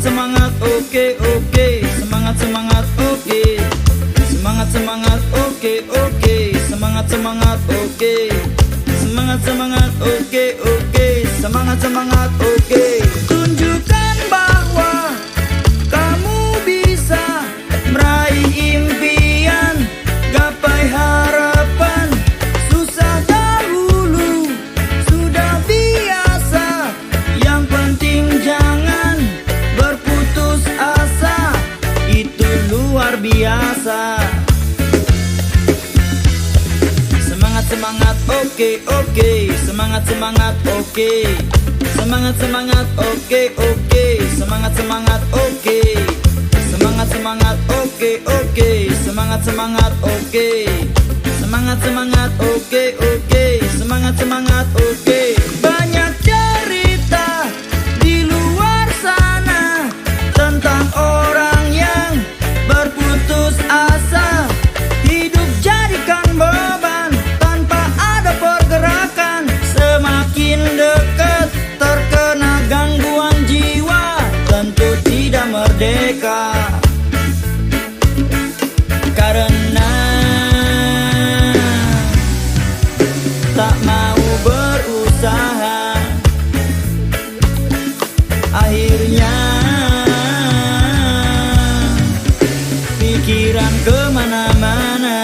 semangat, oke oke. Semangat semangat, oke. Semangat semangat, oke oke. Semangat semangat, oke. Semangat semangat, oke oke. Semangat semangat, oke. Tunjukkan bahwa kamu bisa meraih impian, gapai harapan. Susah dahulu sudah biasa, yang penting jangan berputus asa, itu luar biasa. Semangat semangat, oke oke. Semangat semangat, oke. Semangat semangat, oke oke. Semangat semangat, oke. Semangat semangat, oke oke. Semangat semangat, oke. Semangat semangat, oke oke. Semangat semangat, oke. Banyak cerita di luar sana tentang orang yang berputus asa. Hidup jadikan beban tanpa ada pergerakan. Semakin dekat terkena gangguan jiwa, tentu tidak merdeka. Karena tak mau berusaha, akhirnya pikiran kemana-mana.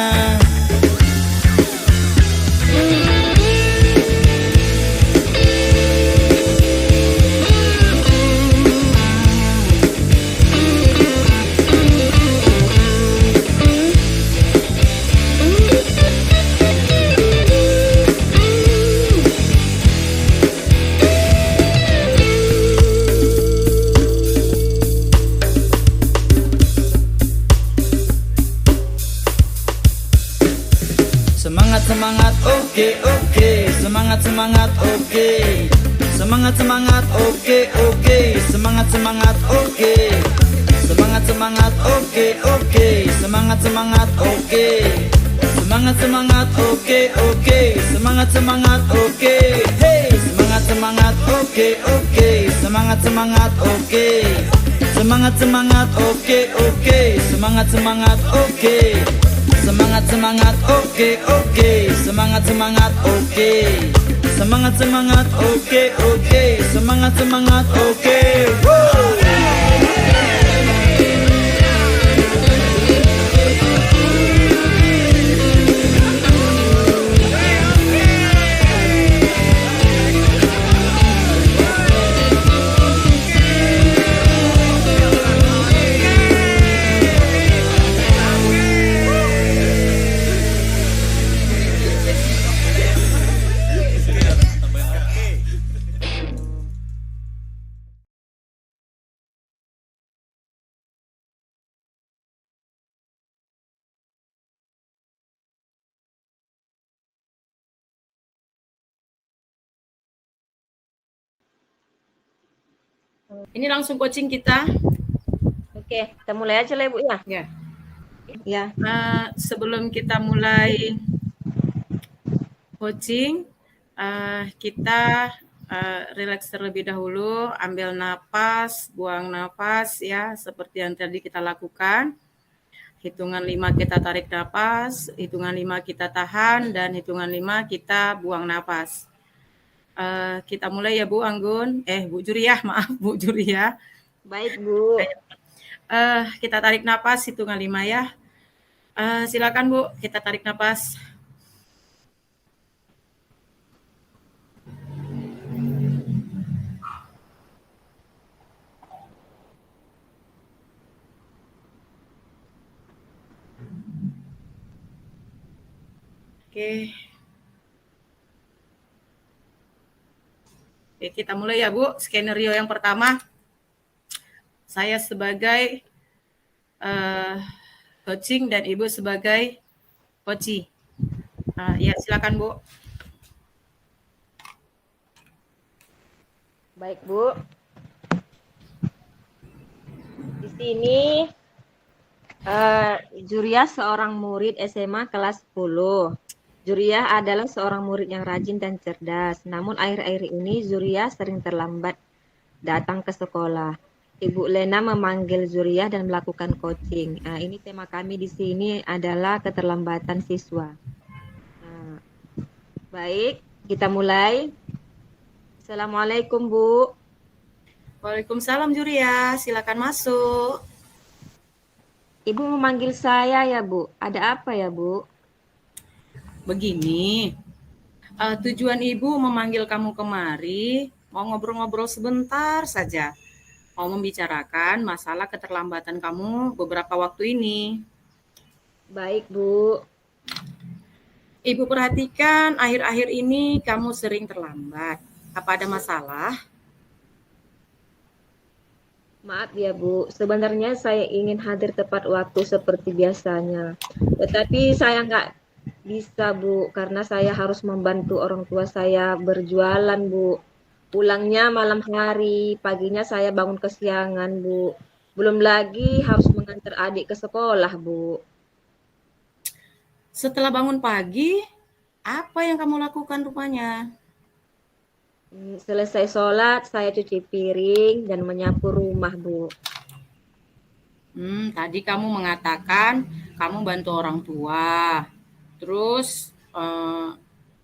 Semangat semangat, oke oke. Semangat semangat, oke. Semangat semangat, oke oke. Semangat semangat, oke. Semangat semangat, oke oke. Semangat semangat, oke. Semangat semangat, oke oke. Semangat semangat, oke. Hey, semangat semangat, oke oke. Semangat semangat, oke. Semangat semangat, oke oke. Semangat semangat, oke. Semangat semangat, oke oke. Semangat semangat, oke. Semangat semangat, oke oke. Semangat semangat, oke. Ini langsung coaching kita. Oke, kita mulai aja lah Ibu ya. Ya. Ya. Sebelum kita mulai coaching, kita relax terlebih dahulu, ambil napas, buang napas ya, seperti yang tadi kita lakukan. Hitungan 5 kita tarik napas, hitungan 5 kita tahan, dan hitungan 5 kita buang napas. Kita mulai ya Bu Anggun, Bu Juriah, maaf Bu Juriah. Baik Bu. Kita tarik napas hitungan 5 ya. Silakan Bu, kita tarik napas. Oke. Oke, kita mulai ya Bu. Skenario yang pertama, saya sebagai coaching dan Ibu sebagai coachee. Ya, silakan Bu. Baik Bu. Di sini Juriah seorang murid SMA kelas 10. Juriah adalah seorang murid yang rajin dan cerdas. Namun akhir-akhir ini Juriah sering terlambat datang ke sekolah. Ibu Lena memanggil Zuriah dan melakukan coaching. Nah, ini tema kami di sini adalah keterlambatan siswa. Nah, baik, kita mulai. Assalamualaikum, Bu. Waalaikumsalam Juria, silakan masuk. Ibu memanggil saya ya, Bu. Ada apa ya, Bu? Begini, tujuan Ibu memanggil kamu kemari, mau ngobrol-ngobrol sebentar saja. Mau membicarakan masalah keterlambatan kamu beberapa waktu ini. Baik, Bu. Ibu perhatikan akhir-akhir ini kamu sering terlambat. Apa ada masalah? Maaf ya, Bu. Sebenarnya saya ingin hadir tepat waktu seperti biasanya. Tetapi saya nggak bisa, Bu, karena saya harus membantu orang tua saya berjualan, Bu. Pulangnya malam hari, paginya saya bangun kesiangan, Bu. Belum lagi harus mengantar adik ke sekolah, Bu. Setelah bangun pagi, apa yang kamu lakukan rupanya? Selesai sholat, saya cuci piring dan menyapu rumah, Bu. Tadi kamu mengatakan kamu bantu orang tua. Terus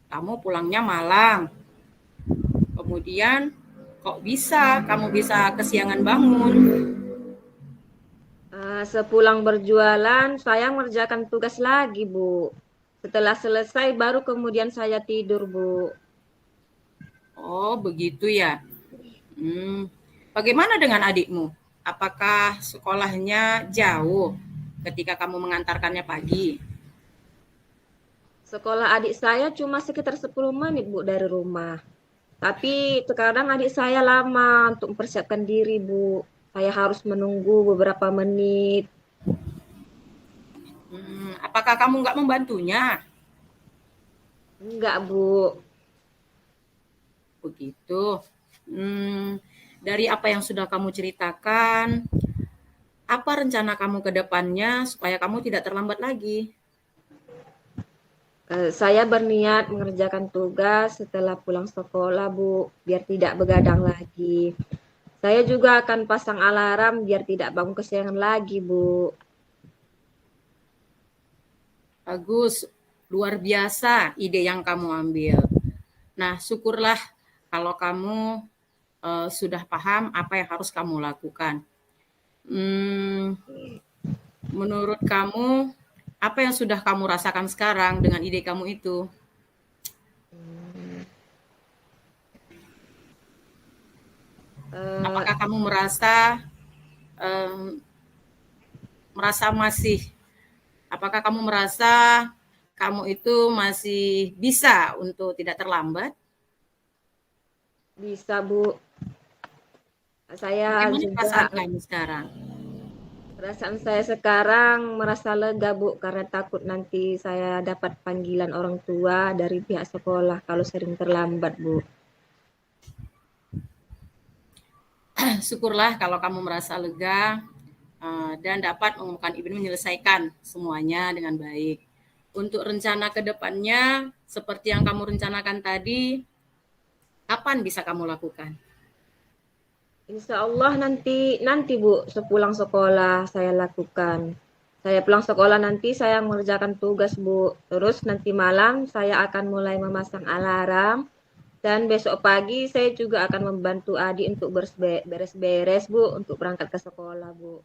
kamu pulangnya malam. Kemudian kok kamu bisa kesiangan bangun? Sepulang berjualan, saya mengerjakan tugas lagi, Bu. Setelah selesai, baru kemudian saya tidur, Bu. Oh, begitu ya. Bagaimana dengan adikmu? Apakah sekolahnya jauh ketika kamu mengantarkannya pagi? Sekolah adik saya cuma sekitar 10 menit, Bu, dari rumah. Tapi terkadang adik saya lama untuk mempersiapkan diri, Bu. Saya harus menunggu beberapa menit. Apakah kamu nggak membantunya? Enggak, Bu. Begitu. Dari apa yang sudah kamu ceritakan, apa rencana kamu ke depannya supaya kamu tidak terlambat lagi? Saya berniat mengerjakan tugas setelah pulang sekolah, Bu, biar tidak begadang lagi. Saya juga akan pasang alarm biar tidak bangun kesiangan lagi, Bu. Bagus, luar biasa ide yang kamu ambil. Nah, syukurlah kalau kamu sudah paham apa yang harus kamu lakukan. Menurut kamu, apa yang sudah kamu rasakan sekarang dengan ide kamu itu? Apakah kamu apakah kamu merasa kamu itu masih bisa untuk tidak terlambat? Bisa, Bu. Saya Bagaimana juga perasaan kamu sekarang? perasaan saya sekarang merasa lega, Bu, karena takut nanti saya dapat panggilan orang tua dari pihak sekolah kalau sering terlambat, Bu. Syukurlah kalau kamu merasa lega dan dapat menyelesaikan semuanya dengan baik. Untuk rencana ke depannya, seperti yang kamu rencanakan tadi, kapan bisa kamu lakukan? Insya Allah nanti Bu, sepulang sekolah saya lakukan. Saya pulang sekolah nanti saya mengerjakan tugas, Bu. Terus nanti malam saya akan mulai memasang alarm. Dan besok pagi saya juga akan membantu adik untuk beres-beres, Bu, untuk berangkat ke sekolah, Bu.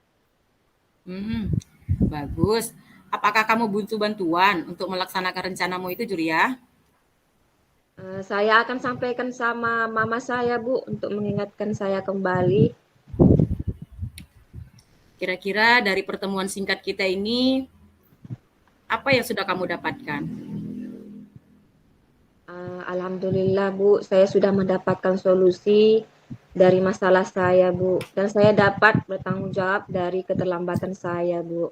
Bagus. Apakah kamu butuh bantuan untuk melaksanakan rencanamu itu, Juria? Saya akan sampaikan sama mama saya, Bu, untuk mengingatkan saya kembali. Kira-kira dari pertemuan singkat kita ini, apa yang sudah kamu dapatkan? Alhamdulillah, Bu, saya sudah mendapatkan solusi dari masalah saya, Bu. Dan saya dapat bertanggung jawab dari keterlambatan saya, Bu.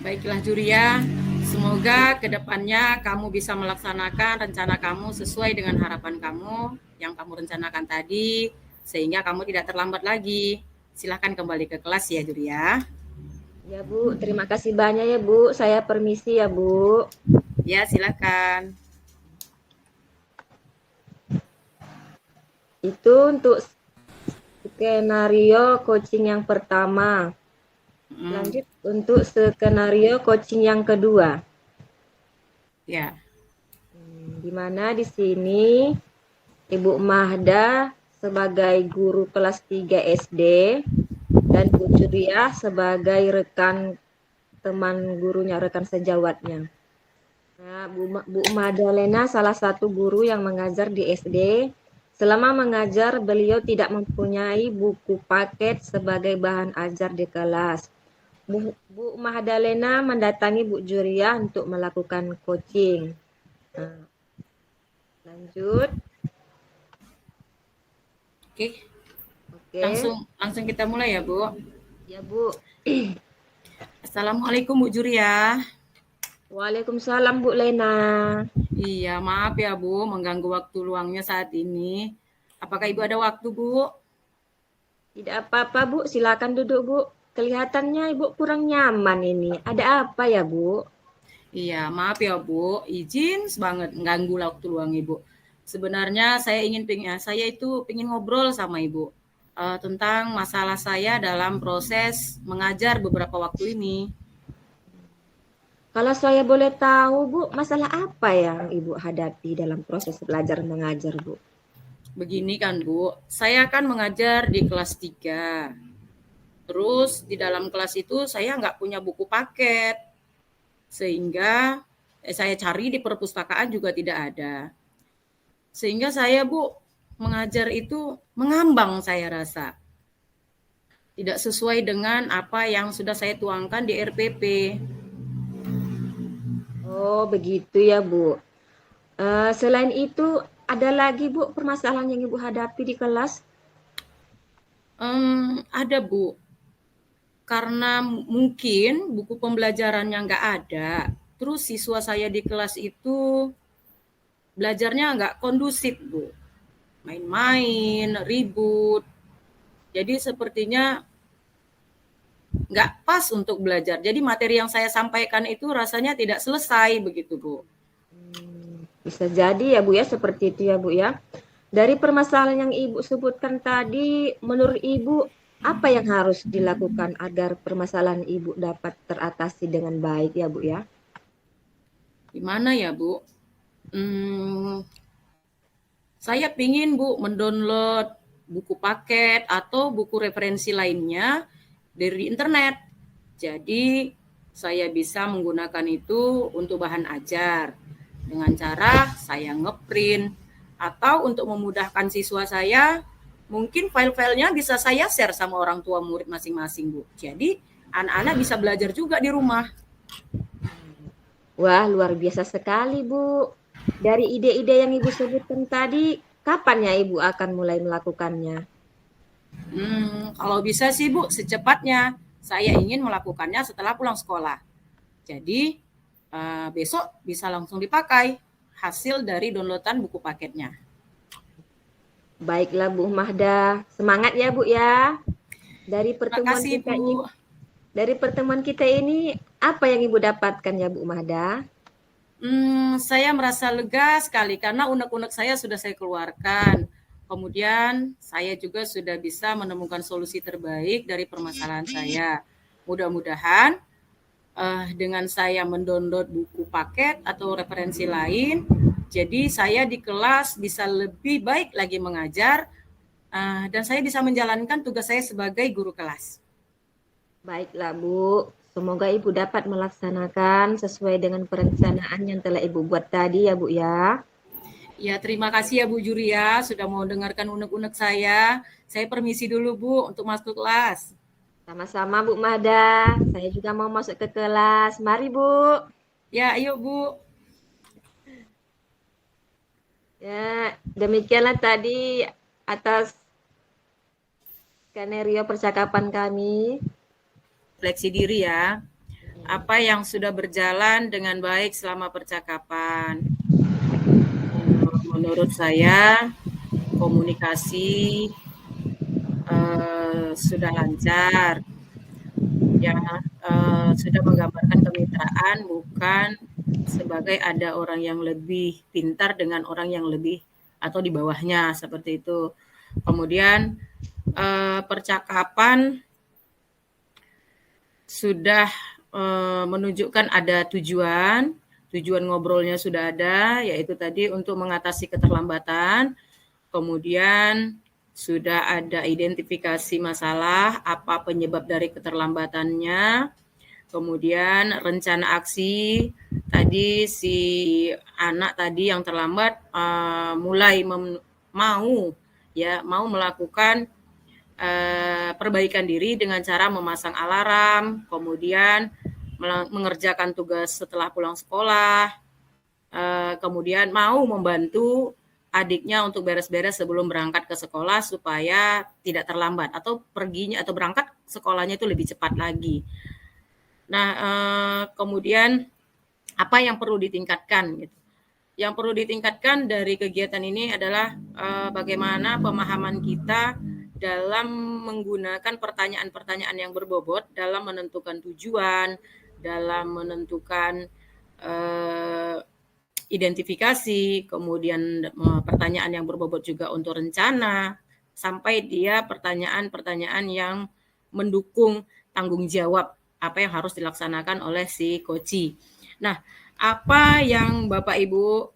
Baiklah Juria, semoga kedepannya kamu bisa melaksanakan rencana kamu sesuai dengan harapan kamu yang kamu rencanakan tadi, sehingga kamu tidak terlambat lagi. Silahkan kembali ke kelas ya Juria. Ya Bu, terima kasih banyak ya Bu. Saya permisi ya Bu. Ya silakan. Itu skenario coaching yang pertama. Mm, Lanjut untuk skenario coaching yang kedua. ya. Di mana di sini Ibu Mahda sebagai guru kelas 3 SD dan Bu Juria sebagai rekan teman gurunya, rekan sejawatnya. Nah, Bu Madalena salah satu guru yang mengajar di SD. Selama mengajar, beliau tidak mempunyai buku paket sebagai bahan ajar di kelas. Bu Madalena mendatangi Bu Juria untuk melakukan coaching. Nah, lanjut. Oke, Oke. langsung kita mulai ya, Bu. Ya, Bu. Assalamualaikum Bu Juria. Waalaikumsalam Bu Lena. Iya, maaf ya Bu, mengganggu waktu luangnya saat ini. Apakah Ibu ada waktu, Bu? Tidak apa-apa Bu, silakan duduk Bu. Kelihatannya Ibu kurang nyaman ini. Ada apa ya Bu? Iya, maaf ya Bu, izin banget mengganggu waktu luang Ibu. Sebenarnya saya itu ingin ngobrol sama Ibu tentang masalah saya dalam proses mengajar beberapa waktu ini. Kalau saya boleh tahu Bu, masalah apa yang Ibu hadapi dalam proses belajar mengajar Bu? Begini kan Bu, saya kan mengajar di kelas 3. Terus di dalam kelas itu saya nggak punya buku paket. Sehingga saya cari di perpustakaan juga tidak ada. Sehingga saya Bu mengajar itu mengambang saya rasa. Tidak sesuai dengan apa yang sudah saya tuangkan di RPP. Oh, begitu ya Bu. Selain itu, ada lagi Bu permasalahan yang Ibu hadapi di kelas? Ada Bu, karena mungkin buku pembelajarannya nggak ada. Terus siswa saya di kelas itu belajarnya nggak kondusif Bu. Main-main, ribut. Jadi sepertinya nggak pas untuk belajar. Jadi materi yang saya sampaikan itu rasanya tidak selesai begitu Bu. Bisa jadi ya Bu ya, seperti itu ya Bu ya. Dari permasalahan yang Ibu sebutkan tadi, menurut Ibu apa yang harus dilakukan agar permasalahan Ibu dapat teratasi dengan baik ya Bu ya? Gimana ya Bu? Saya pingin Bu mendownload buku paket atau buku referensi lainnya dari internet. Jadi saya bisa menggunakan itu untuk bahan ajar dengan cara saya ngeprint atau untuk memudahkan siswa saya, mungkin file-filenya bisa saya share sama orang tua murid masing-masing Bu. Jadi anak-anak bisa belajar juga di rumah. Wah, luar biasa sekali Bu. Dari ide-ide yang Ibu sebutkan tadi, kapan ya Ibu akan mulai melakukannya? Kalau bisa sih Bu, secepatnya. Saya ingin melakukannya setelah pulang sekolah. Jadi besok bisa langsung dipakai hasil dari downloadan buku paketnya. Baiklah Bu Mahda, semangat ya Bu ya. Dari Terima pertemuan kasih kita Bu. ini, dari pertemuan kita ini, apa yang Ibu dapatkan ya Bu Mahda? Saya merasa lega sekali karena unek-unek saya sudah saya keluarkan. Kemudian saya juga sudah bisa menemukan solusi terbaik dari permasalahan saya. Mudah-mudahan dengan saya mendownload buku paket atau referensi lain, jadi saya di kelas bisa lebih baik lagi mengajar dan saya bisa menjalankan tugas saya sebagai guru kelas. Baiklah Bu, semoga Ibu dapat melaksanakan sesuai dengan perencanaan yang telah Ibu buat tadi ya Bu ya. Ya, terima kasih ya Bu Juria sudah mau dengarkan unek-unek saya. Saya permisi dulu Bu untuk masuk kelas. Sama-sama Bu Mahda, saya juga mau masuk ke kelas. Mari Bu. Ya, ayo Bu. Ya, demikianlah tadi atas skenario percakapan kami. Refleksi diri ya. Apa yang sudah berjalan dengan baik selama percakapan? Menurut saya komunikasi sudah lancar. Ya, sudah menggambarkan kemitraan bukan sebagai ada orang yang lebih pintar dengan orang yang lebih atau di bawahnya seperti itu. Kemudian percakapan sudah menunjukkan ada tujuan ngobrolnya sudah ada, yaitu tadi untuk mengatasi keterlambatan, kemudian sudah ada identifikasi masalah, apa penyebab dari keterlambatannya, kemudian rencana aksi, tadi si anak tadi yang terlambat mulai mau melakukan perbaikan diri dengan cara memasang alarm, kemudian mengerjakan tugas setelah pulang sekolah, kemudian mau membantu adiknya untuk beres-beres sebelum berangkat ke sekolah supaya tidak terlambat, atau perginya atau berangkat sekolahnya itu lebih cepat lagi. Nah, kemudian apa yang perlu ditingkatkan gitu. Yang perlu ditingkatkan dari kegiatan ini adalah bagaimana pemahaman kita dalam menggunakan pertanyaan-pertanyaan yang berbobot dalam menentukan tujuan, dalam menentukan identifikasi, kemudian pertanyaan yang berbobot juga untuk rencana, sampai dia pertanyaan-pertanyaan yang mendukung tanggung jawab apa yang harus dilaksanakan oleh si koci. Nah, apa yang Bapak Ibu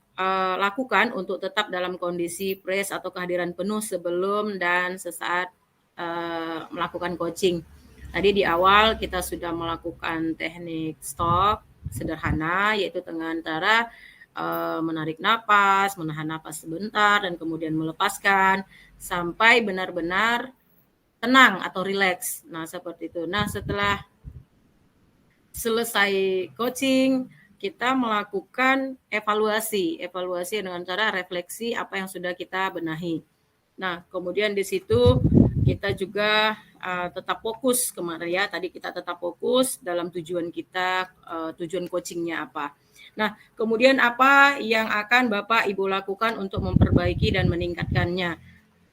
lakukan untuk tetap dalam kondisi fresh atau kehadiran penuh sebelum dan sesaat melakukan coaching? Tadi di awal kita sudah melakukan teknik stop sederhana, yaitu dengan cara menarik napas, menahan napas sebentar, dan kemudian melepaskan sampai benar-benar tenang atau rileks. Nah, seperti itu. Nah, setelah selesai coaching, kita melakukan evaluasi dengan cara refleksi apa yang sudah kita benahi. Nah, kemudian di situ kita juga tetap fokus kemarin ya. Tadi kita tetap fokus dalam tujuan kita, tujuan coachingnya apa. Nah, kemudian apa yang akan Bapak Ibu lakukan untuk memperbaiki dan meningkatkannya?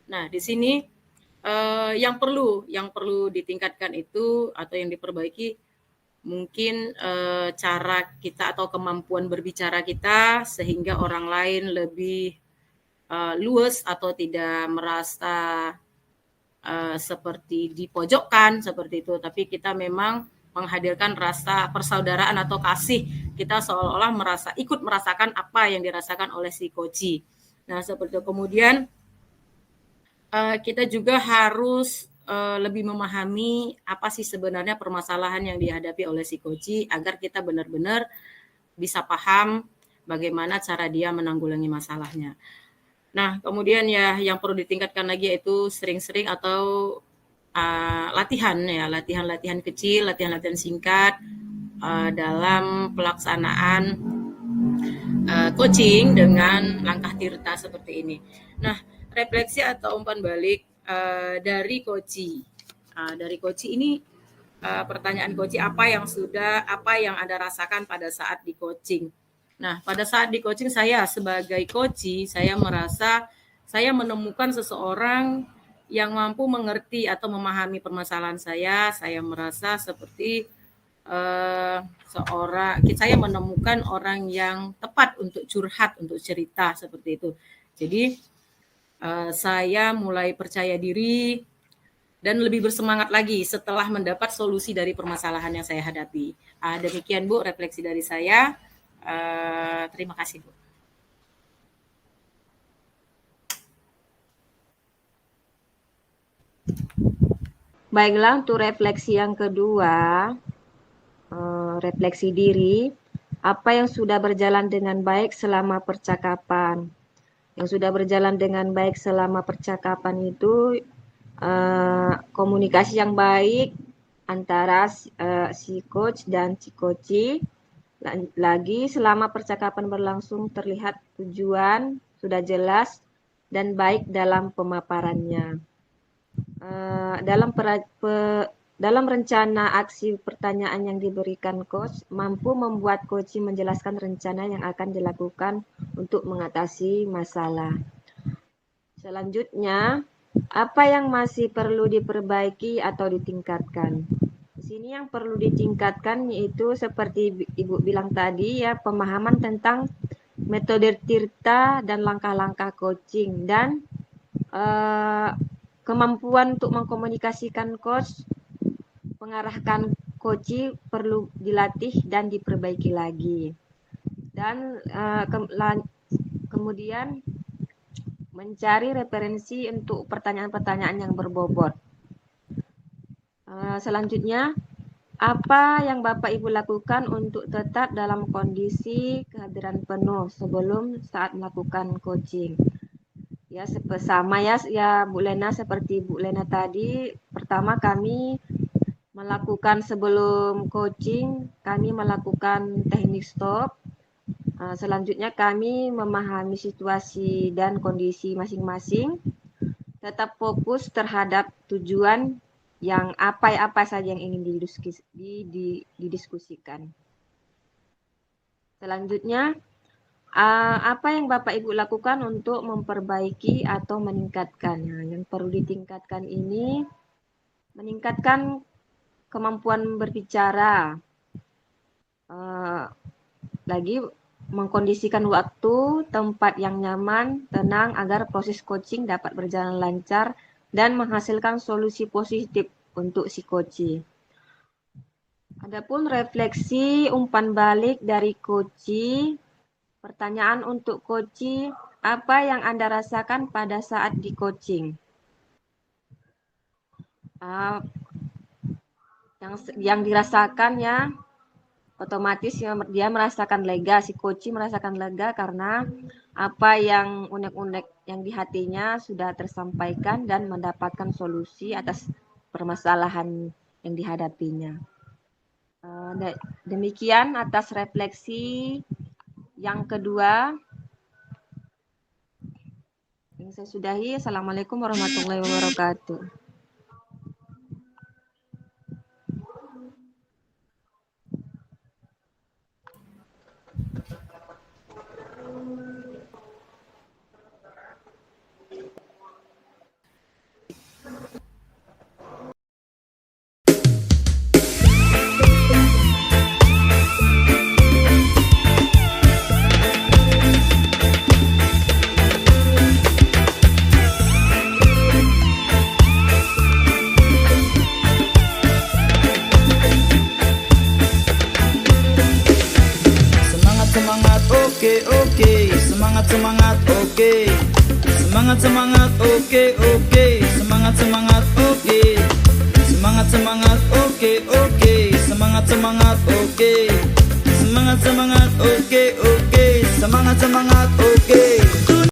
Nah, di sini yang perlu ditingkatkan itu atau yang diperbaiki mungkin cara kita atau kemampuan berbicara kita sehingga orang lain lebih luas atau tidak merasa seperti dipojokkan seperti itu, tapi kita memang menghadirkan rasa persaudaraan atau kasih, kita seolah-olah ikut merasakan apa yang dirasakan oleh si koci. Nah, seperti itu. Kemudian kita juga harus lebih memahami apa sih sebenarnya permasalahan yang dihadapi oleh si koci agar kita benar-benar bisa paham bagaimana cara dia menanggulangi masalahnya. Nah, kemudian ya yang perlu ditingkatkan lagi yaitu sering-sering atau latihan kecil, latihan singkat dalam pelaksanaan coaching dengan langkah tirta seperti ini. Nah, refleksi atau umpan balik dari coaching. Dari coaching ini pertanyaan coaching apa yang Anda rasakan pada saat di coaching. Nah, pada saat di coaching saya sebagai coaching, saya merasa saya menemukan seseorang yang mampu mengerti atau memahami permasalahan saya merasa seperti saya menemukan orang yang tepat untuk curhat, untuk cerita seperti itu. Jadi saya mulai percaya diri dan lebih bersemangat lagi setelah mendapat solusi dari permasalahan yang saya hadapi. Demikian Bu, refleksi dari saya. Terima kasih Bu. Baiklah, untuk refleksi yang kedua, refleksi diri, apa yang sudah berjalan dengan baik selama percakapan. Yang sudah berjalan dengan baik selama percakapan itu komunikasi yang baik antara si coach dan si coachee. Lagi selama percakapan berlangsung terlihat tujuan sudah jelas dan baik dalam pemaparannya. Dalam rencana aksi pertanyaan yang diberikan coach mampu membuat coach menjelaskan rencana yang akan dilakukan untuk mengatasi masalah. Selanjutnya, apa yang masih perlu diperbaiki atau ditingkatkan? Di sini yang perlu ditingkatkan yaitu seperti Ibu bilang tadi ya, pemahaman tentang metode tirta dan langkah-langkah coaching dan kemampuan untuk mengkomunikasikan coach, mengarahkan coach perlu dilatih dan diperbaiki lagi. Dan kemudian mencari referensi untuk pertanyaan-pertanyaan yang berbobot. Selanjutnya, apa yang Bapak Ibu lakukan untuk tetap dalam kondisi kehadiran penuh sebelum saat melakukan coaching? Ya, sama ya Bu Lena, seperti Bu Lena tadi. Pertama kami melakukan sebelum coaching, kami melakukan teknik stop. Selanjutnya kami memahami situasi dan kondisi masing-masing, tetap fokus terhadap tujuan yang apa saja yang ingin didiskusikan. Selanjutnya, apa yang Bapak Ibu lakukan untuk memperbaiki atau meningkatkannya? Yang perlu ditingkatkan ini, meningkatkan kemampuan berbicara, lagi mengkondisikan waktu, tempat yang nyaman, tenang agar proses coaching dapat berjalan lancar dan menghasilkan solusi positif untuk si coach. Adapun refleksi umpan balik dari coach, pertanyaan untuk coach, apa yang Anda rasakan pada saat di coaching? Yang dirasakan ya, otomatis dia merasakan lega, si coach merasakan lega karena apa yang unek-unek yang di hatinya sudah tersampaikan dan mendapatkan solusi atas permasalahan yang dihadapinya. Demikian atas refleksi yang kedua. Yang saya sudahi. Assalamualaikum warahmatullahi wabarakatuh. Semangat, oke. Semangat, oke. Semangat, oke. Semangat, oke. Semangat, oke. Semangat, oke. Semangat, oke.